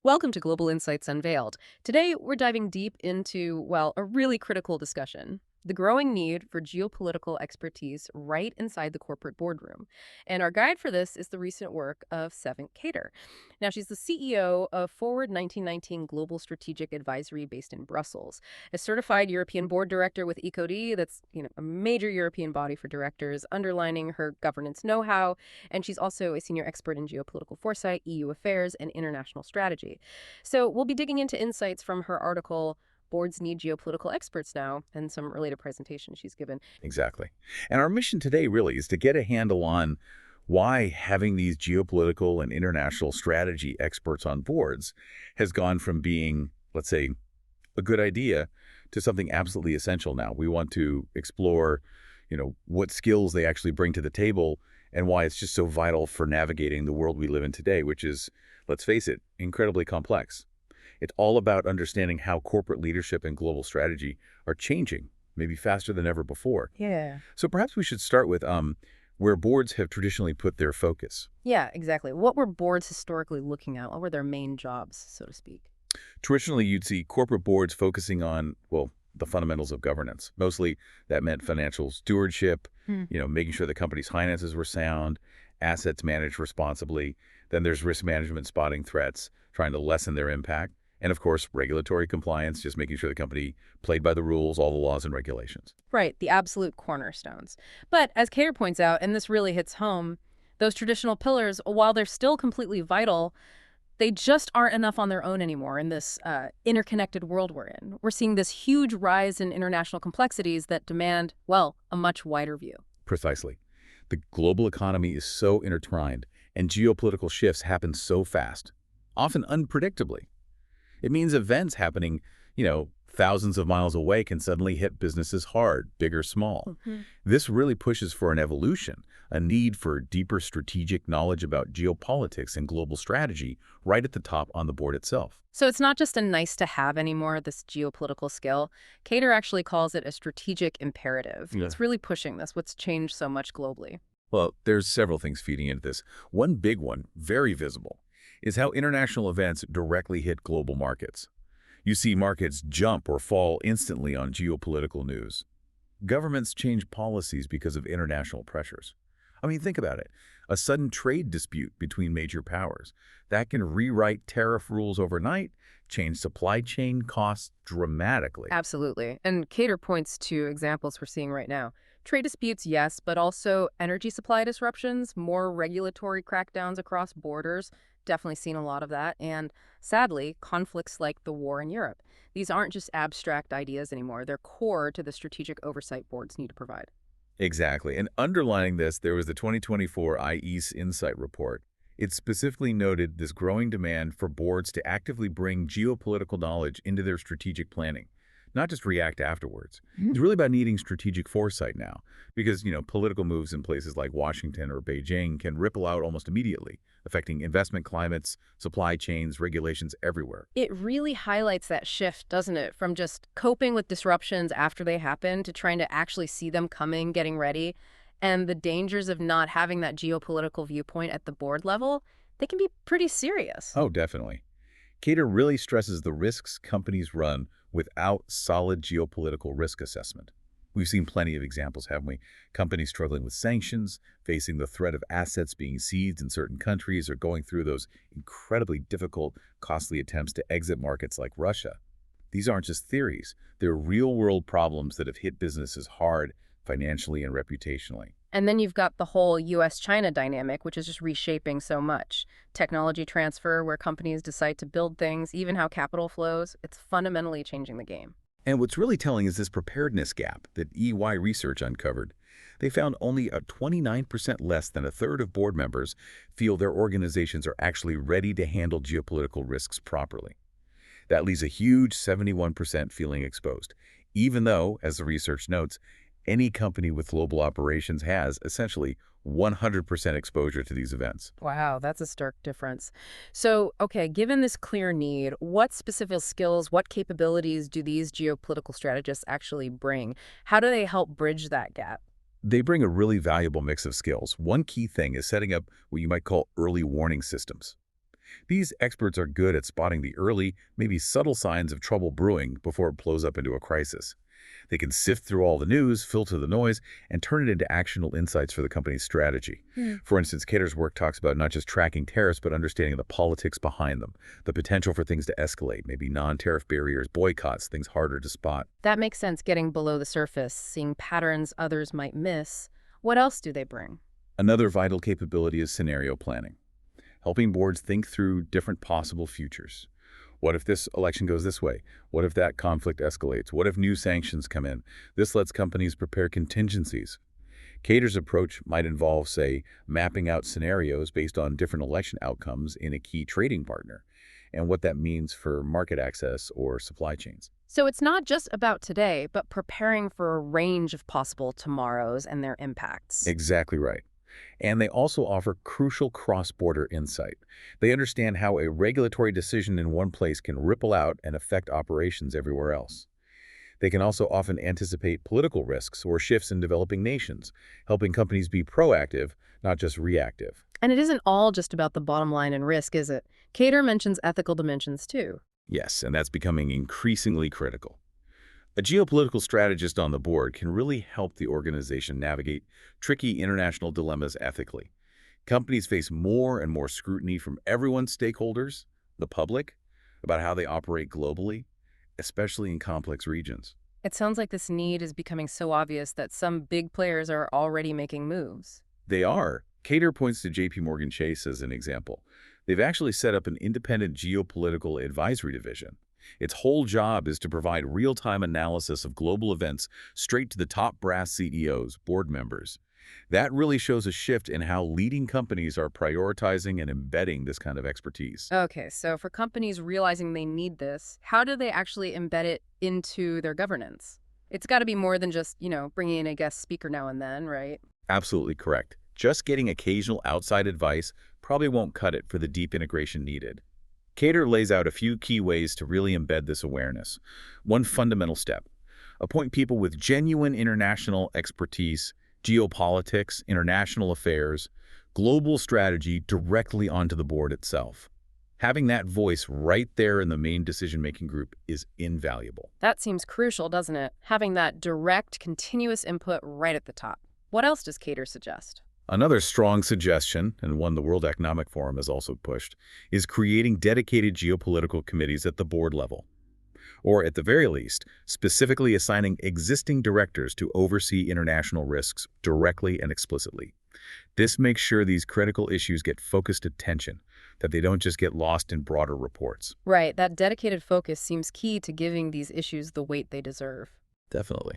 Welcome to Global Insights Unveiled. Today, we're diving deep into, well, a really critical discussion: the growing need for geopolitical expertise right inside the corporate boardroom. And our guide for this is the recent work of Seven Cater. Now, she's the CEO of Forward 1919 Global Strategic Advisory based in Brussels, a certified European board director with ECOD, that's, a major European body for directors, underlining her governance know-how. And she's also a senior expert in geopolitical foresight, EU affairs, and international strategy. So we'll be digging into insights from her article, Boards Need Geopolitical Experts Now, and some related presentations she's given. Exactly. And our mission today really is to get a handle on why having these geopolitical and international strategy experts on boards has gone from being, let's say, a good idea to something absolutely essential now. We want to explore, what skills they actually bring to the table and why it's just so vital for navigating the world we live in today, which is, let's face it, incredibly complex. It's all about understanding how corporate leadership and global strategy are changing, maybe faster than ever before. Yeah. So perhaps we should start with where boards have traditionally put their focus. Yeah, exactly. What were boards historically looking at? What were their main jobs, so to speak? Traditionally, you'd see corporate boards focusing on, well, the fundamentals of governance. Mostly that meant financial stewardship, Hmm. making sure the company's finances were sound, assets managed responsibly. Then there's risk management, spotting threats, trying to lessen their impact. And of course, regulatory compliance, just making sure the company played by the rules, all the laws and regulations. Right, the absolute cornerstones. But as Cater points out, and this really hits home, those traditional pillars, while they're still completely vital, they just aren't enough on their own anymore in this interconnected world we're in. We're seeing this huge rise in international complexities that demand, well, a much wider view. Precisely. The global economy is so intertwined, and geopolitical shifts happen so fast, often unpredictably. It means events happening, thousands of miles away can suddenly hit businesses hard, big or small. Mhm. This really pushes for an evolution, a need for deeper strategic knowledge about geopolitics and global strategy right at the top on the board itself. So it's not just a nice to have anymore, this geopolitical skill. Cater actually calls it a strategic imperative. Yeah. It's really pushing this, what's changed so much globally. Well, there's several things feeding into this. One big one, very visible, is how international events directly hit global markets. You see markets jump or fall instantly on geopolitical news. Governments change policies because of international pressures. I mean, think about it. A sudden trade dispute between major powers that can rewrite tariff rules overnight, change supply chain costs dramatically. Absolutely. And Cater points to examples we're seeing right now. Trade disputes, yes, but also energy supply disruptions, more regulatory crackdowns across borders. Definitely seen a lot of that. And sadly, conflicts like the war in Europe. These aren't just abstract ideas anymore. They're core to the strategic oversight boards need to provide. Exactly. And underlining this, there was the 2024 IES Insight Report. It specifically noted this growing demand for boards to actively bring geopolitical knowledge into their strategic planning, not just react afterwards. It's really about needing strategic foresight now, because, political moves in places like Washington or Beijing can ripple out almost immediately, affecting investment climates, supply chains, regulations everywhere. It really highlights that shift, doesn't it? From just coping with disruptions after they happen to trying to actually see them coming, getting ready. And the dangers of not having that geopolitical viewpoint at the board level, they can be pretty serious. Oh, definitely. Cater really stresses the risks companies run without solid geopolitical risk assessment. We've seen plenty of examples, haven't we? Companies struggling with sanctions, facing the threat of assets being seized in certain countries, or going through those incredibly difficult, costly attempts to exit markets like Russia. These aren't just theories. They're real-world problems that have hit businesses hard financially and reputationally. And then you've got the whole US-China dynamic, which is just reshaping so much. Technology transfer, where companies decide to build things, even how capital flows, it's fundamentally changing the game. And what's really telling is this preparedness gap that EY research uncovered. They found only a 29% less than a third of board members feel their organizations are actually ready to handle geopolitical risks properly. That leaves a huge 71% feeling exposed, even though, as the research notes, any company with global operations has essentially 100% exposure to these events. Wow, that's a stark difference. So, okay, given this clear need, what specific skills, what capabilities do these geopolitical strategists actually bring? How do they help bridge that gap? They bring a really valuable mix of skills. One key thing is setting up what you might call early warning systems. These experts are good at spotting the early, maybe subtle signs of trouble brewing before it blows up into a crisis. They can sift through all the news, filter the noise, and turn it into actionable insights for the company's strategy. Hmm. For instance, Cater's work talks about not just tracking tariffs, but understanding the politics behind them, the potential for things to escalate, maybe non-tariff barriers, boycotts, things harder to spot. That makes sense, getting below the surface, seeing patterns others might miss. What else do they bring? Another vital capability is scenario planning, helping boards think through different possible futures. What if this election goes this way? What if that conflict escalates? What if new sanctions come in? This lets companies prepare contingencies. Cater's approach might involve, say, mapping out scenarios based on different election outcomes in a key trading partner, and what that means for market access or supply chains. So it's not just about today, but preparing for a range of possible tomorrows and their impacts. Exactly right. And they also offer crucial cross-border insight. They understand how a regulatory decision in one place can ripple out and affect operations everywhere else. They can also often anticipate political risks or shifts in developing nations, helping companies be proactive, not just reactive. And it isn't all just about the bottom line and risk, is it? Cater mentions ethical dimensions too. Yes, and that's becoming increasingly critical. A geopolitical strategist on the board can really help the organization navigate tricky international dilemmas ethically. Companies face more and more scrutiny from everyone's stakeholders, the public, about how they operate globally, especially in complex regions. It sounds like this need is becoming so obvious that some big players are already making moves. They are. Cater points to JP Morgan Chase as an example. They've actually set up an independent geopolitical advisory division. Its whole job is to provide real-time analysis of global events straight to the top brass CEOs, board members. That really shows a shift in how leading companies are prioritizing and embedding this kind of expertise. Okay, so for companies realizing they need this, how do they actually embed it into their governance? It's got to be more than just, bringing in a guest speaker now and then, right? Absolutely correct. Just getting occasional outside advice probably won't cut it for the deep integration needed. Cater lays out a few key ways to really embed this awareness. One fundamental step: appoint people with genuine international expertise, geopolitics, international affairs, global strategy directly onto the board itself. Having that voice right there in the main decision-making group is invaluable. That seems crucial, doesn't it? Having that direct, continuous input right at the top. What else does Cater suggest? Another strong suggestion, and one the World Economic Forum has also pushed, is creating dedicated geopolitical committees at the board level. Or at the very least, specifically assigning existing directors to oversee international risks directly and explicitly. This makes sure these critical issues get focused attention, that they don't just get lost in broader reports. Right, that dedicated focus seems key to giving these issues the weight they deserve. Definitely.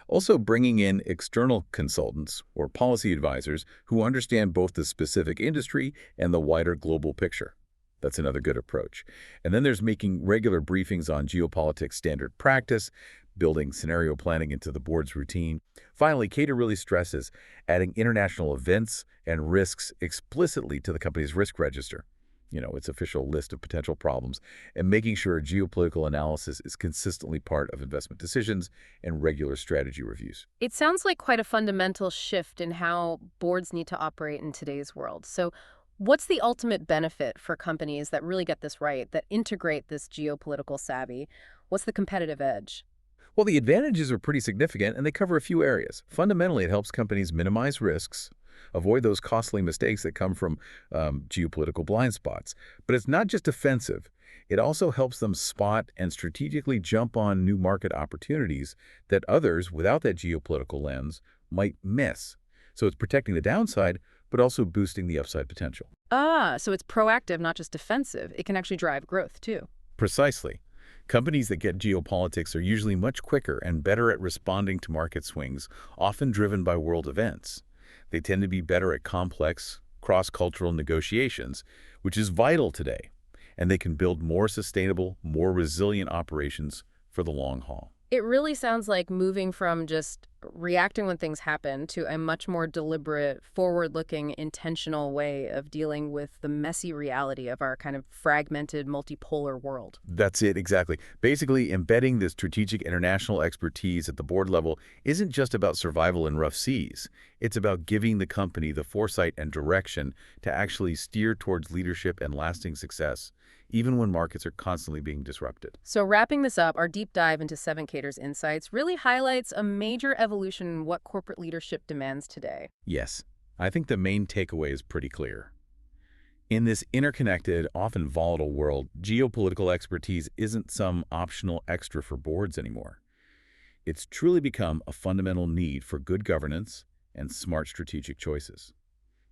Also, bringing in external consultants or policy advisors who understand both the specific industry and the wider global picture. That's another good approach. And then there's making regular briefings on geopolitics standard practice, building scenario planning into the board's routine. Finally, Cater really stresses adding international events and risks explicitly to the company's risk register, its official list of potential problems, and making sure geopolitical analysis is consistently part of investment decisions and regular strategy reviews. It sounds like quite a fundamental shift in how boards need to operate in today's world. So what's the ultimate benefit for companies that really get this right, that integrate this geopolitical savvy? What's the competitive edge? Well, the advantages are pretty significant, and they cover a few areas. Fundamentally, it helps companies minimize risks, avoid those costly mistakes that come from geopolitical blind spots. But it's not just offensive. It also helps them spot and strategically jump on new market opportunities that others without that geopolitical lens might miss. So it's protecting the downside, but also boosting the upside potential. So it's proactive, not just defensive. It can actually drive growth, too. Precisely. Companies that get geopolitics are usually much quicker and better at responding to market swings, often driven by world events. They tend to be better at complex, cross-cultural negotiations, which is vital today, and they can build more sustainable, more resilient operations for the long haul. It really sounds like moving from just reacting when things happen to a much more deliberate, forward-looking, intentional way of dealing with the messy reality of our kind of fragmented, multipolar world. That's it, exactly. Basically, embedding this strategic international expertise at the board level isn't just about survival in rough seas. It's about giving the company the foresight and direction to actually steer towards leadership and lasting success, even when markets are constantly being disrupted. So wrapping this up, our deep dive into Seven Cater's insights really highlights a major evolution in what corporate leadership demands today. Yes, I think the main takeaway is pretty clear. In this interconnected, often volatile world, geopolitical expertise isn't some optional extra for boards anymore. It's truly become a fundamental need for good governance and smart strategic choices.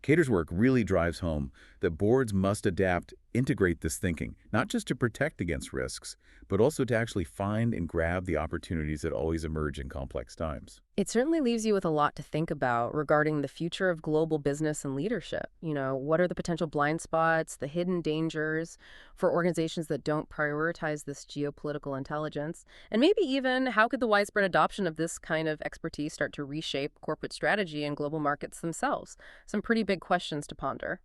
Cater's work really drives home that boards must adapt, integrate this thinking, not just to protect against risks, but also to actually find and grab the opportunities that always emerge in complex times. It certainly leaves you with a lot to think about regarding the future of global business and leadership. What are the potential blind spots, the hidden dangers for organizations that don't prioritize this geopolitical intelligence? And maybe even how could the widespread adoption of this kind of expertise start to reshape corporate strategy and global markets themselves? Some pretty big questions to ponder.